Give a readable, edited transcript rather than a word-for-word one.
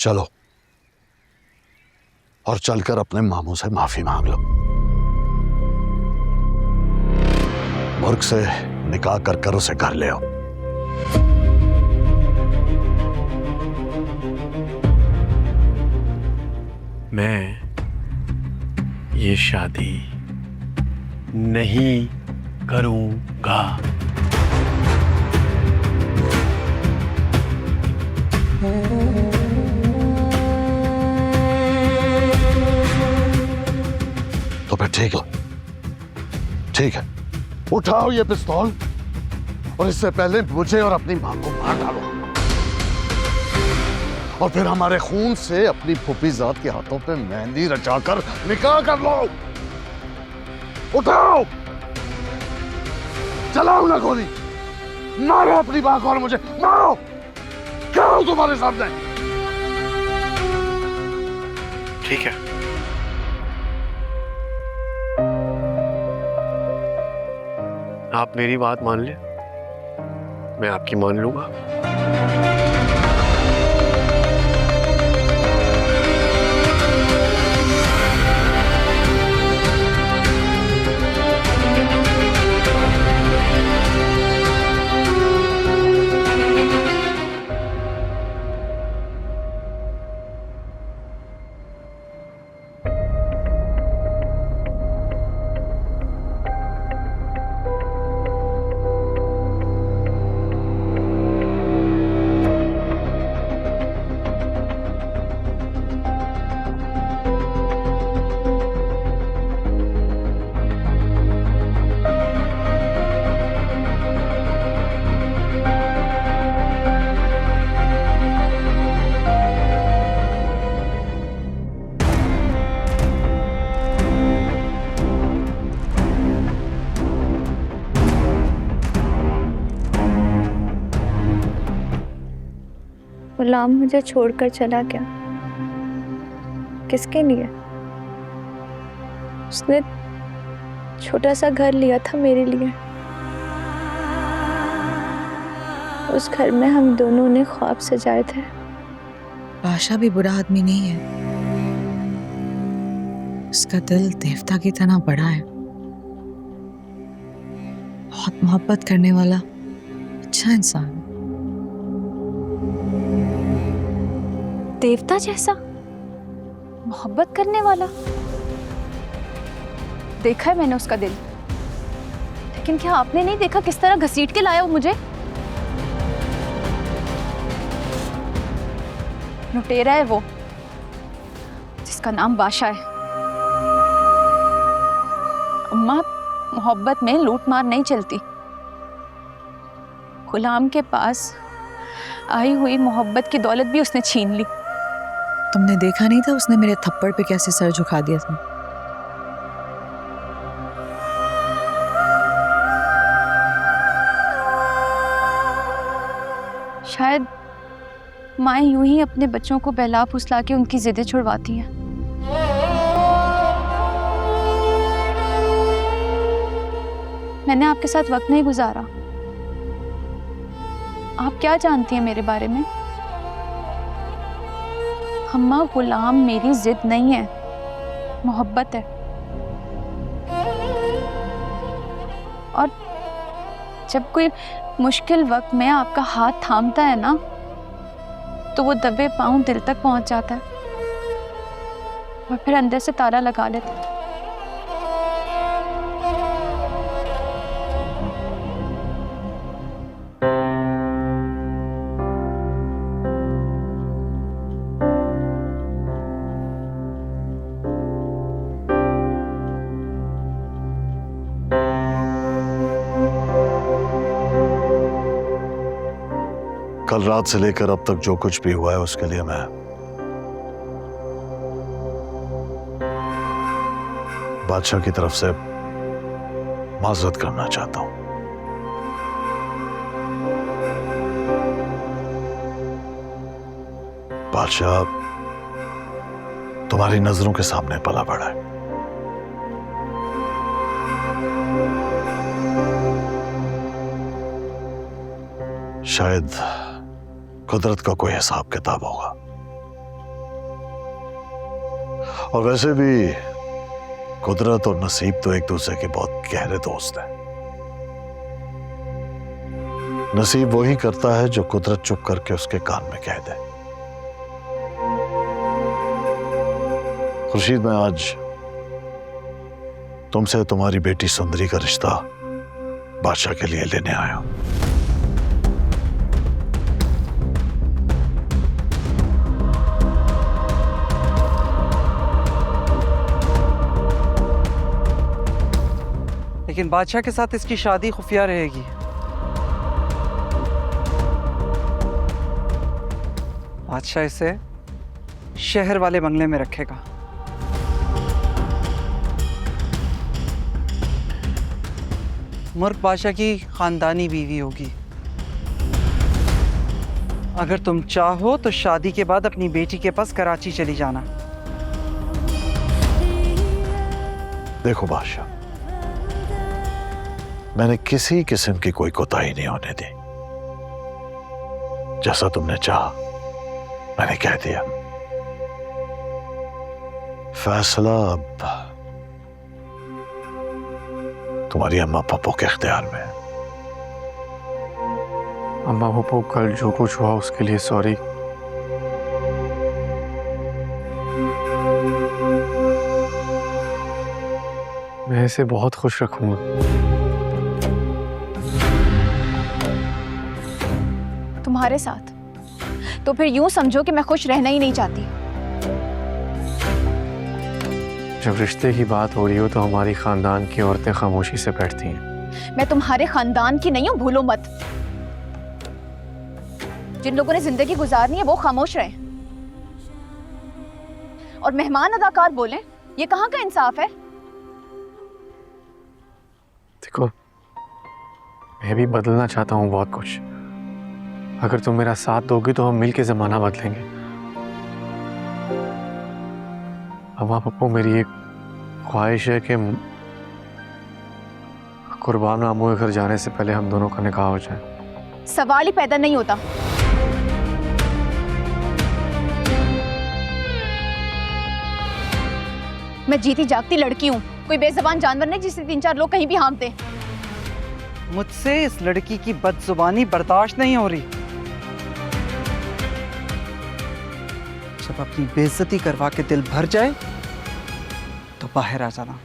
चलो और चलकर अपने मामू से माफी मांग लो। मुर्ग से निकाह कर उसे घर ले आओ। मैं ये शादी नहीं करूंगा। तो फिर ठीक है, ठीक है, उठाओ ये पिस्तौल और इससे पहले मुझे और अपनी मां को मार डालो और फिर हमारे खून से अपनी फूफी जात के हाथों पे मेहंदी रचाकर निकाह कर लो। उठाओ, चलाओ ना गोली, मारो अपनी मां को और मुझे मारो। क्या हो तुम्हारे सामने? ठीक है, आप मेरी बात मान ले, मैं आपकी मान लूंगा। गुलाम मुझे छोड़कर चला गया, किसके लिए? उसने छोटा सा घर लिया था मेरे लिए। उस घर में हम दोनों ने ख्वाब सजाए थे। बादशाह भी बुरा आदमी नहीं है, उसका दिल देवता की तरह बड़ा है, बहुत मोहब्बत करने वाला अच्छा इंसान। देवता जैसा मोहब्बत करने वाला? देखा है मैंने उसका दिल, लेकिन क्या आपने नहीं देखा किस तरह घसीट के लाया वो मुझे? लुटेरा है वो, जिसका नाम बादशाह है। अम्मा, मोहब्बत में लूट मार नहीं चलती। गुलाम के पास आई हुई मोहब्बत की दौलत भी उसने छीन ली। तुमने देखा नहीं था उसने मेरे थप्पड़ पे कैसे सर झुका दिया था? शायद माँ यूं ही अपने बच्चों को बहला फुसला के उनकी जिद्दें छुड़वाती हैं। मैंने आपके साथ वक्त नहीं गुजारा। आप क्या जानती हैं मेरे बारे में? अम्मा, गुलाम मेरी जिद नहीं है, मोहब्बत है। और जब कोई मुश्किल वक्त में आपका हाथ थामता है ना, तो वो दबे पांव दिल तक पहुंच जाता है और फिर अंदर से ताला लगा लेता है। कल रात से लेकर अब तक जो कुछ भी हुआ है उसके लिए मैं बादशाह की तरफ से माजरत करना चाहता हूं। बादशाह तुम्हारी नजरों के सामने पला बड़ा है। शायद कुदरत का कोई हिसाब किताब होगा, और वैसे भी कुदरत और नसीब तो एक दूसरे के बहुत गहरे दोस्त हैं। नसीब वही करता है जो कुदरत चुप करके उसके कान में कह दे। खुर्शीद, मैं आज तुमसे तुम्हारी बेटी सुंदरी का रिश्ता बादशाह के लिए लेने आया हूं। लेकिन बादशाह के साथ इसकी शादी खुफिया रहेगी। बादशाह इसे शहर वाले बंगले में रखेगा। मुर्ग बादशाह की खानदानी बीवी होगी। अगर तुम चाहो तो शादी के बाद अपनी बेटी के पास कराची चली जाना। देखो बादशाह, मैंने किसी किस्म की कोई कोताही नहीं होने दी। जैसा तुमने चाहा मैंने कह दिया। फैसला अब तुम्हारी अम्मा पापा के इख्तियार में है। अम्मा पापा, कल जो कुछ हुआ उसके लिए सॉरी। मैं इसे बहुत खुश रखूंगा। तुम्हारे साथ? तो फिर यूं समझो कि मैं खुश रहना ही नहीं चाहती। जब रिश्ते की बात हो रही हो तो हमारी खानदान की औरतें खामोशी से बैठती हैं। मैं तुम्हारे खानदान की नहीं हूं, भूलो मत। जिन लोगों ने जिंदगी गुजारनी है वो खामोश रहे और मेहमान अदाकार बोले, ये कहाँ का इंसाफ है? देखो, मैं भी बदलना चाहता हूँ बहुत कुछ। अगर तुम मेरा साथ दोगी तो हम मिलके जमाना बदलेंगे। अम्मा पप्पू, मेरी एक ख्वाहिश है कि कुर्बान मामू के घर जाने से पहले हम दोनों का निकाह हो जाए। सवाल ही पैदा नहीं होता। मैं जीती जागती लड़की हूँ, कोई बेज़बान जानवर नहीं जिसे 3-4 लोग कहीं भी हाँकते। मुझसे इस लड़की की बदजुबानी बर्दाश्त नहीं हो रही। जब अपनी बेइज्जती करवा के दिल भर जाए तो बाहर आ जाना।